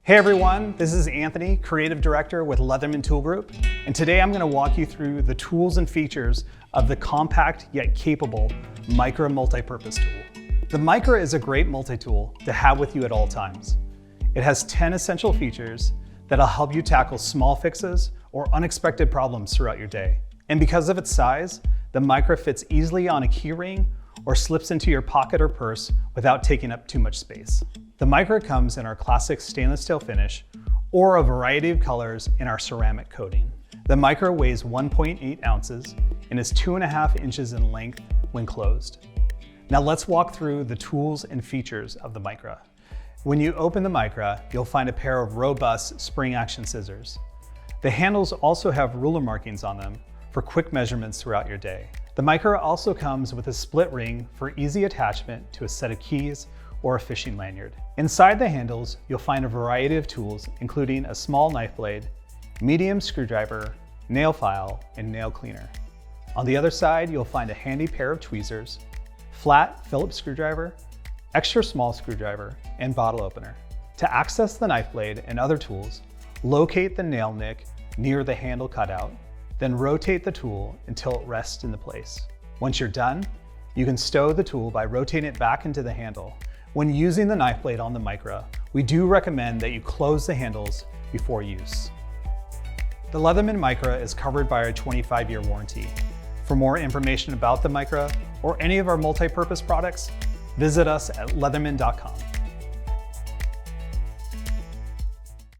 Hey everyone, this is Anthony, Creative Director with Leatherman Tool Group, and today I'm going to walk you through the tools and features of the compact yet capable Micra multipurpose tool. The Micra is a great multi-tool to have with you at all times. It has 10 essential features that'll help you tackle small fixes or unexpected problems throughout your day. And because of its size, the Micra fits easily on a key ring or slips into your pocket or purse without taking up too much space. The Micra comes in our classic stainless steel finish or a variety of colors in our ceramic coating. The Micra weighs 1.8 ounces and is 2.5 inches in length when closed. Now let's walk through the tools and features of the Micra. When you open the Micra, you'll find a pair of robust spring action scissors. The handles also have ruler markings on them for quick measurements throughout your day. The Micra also comes with a split ring for easy attachment to a set of keys or a fishing lanyard. Inside the handles, you'll find a variety of tools, including a small knife blade, medium screwdriver, nail file, and nail cleaner. On the other side, you'll find a handy pair of tweezers, flat Phillips screwdriver, extra small screwdriver, and bottle opener. To access the knife blade and other tools, locate the nail nick near the handle cutout, then rotate the tool until it rests into place. Once you're done, you can stow the tool by rotating it back into the handle. When using the knife blade on the Micra, we do recommend that you close the handles before use. The Leatherman Micra is covered by our 25-year warranty. For more information about the Micra or any of our multi-purpose products, visit us at leatherman.com.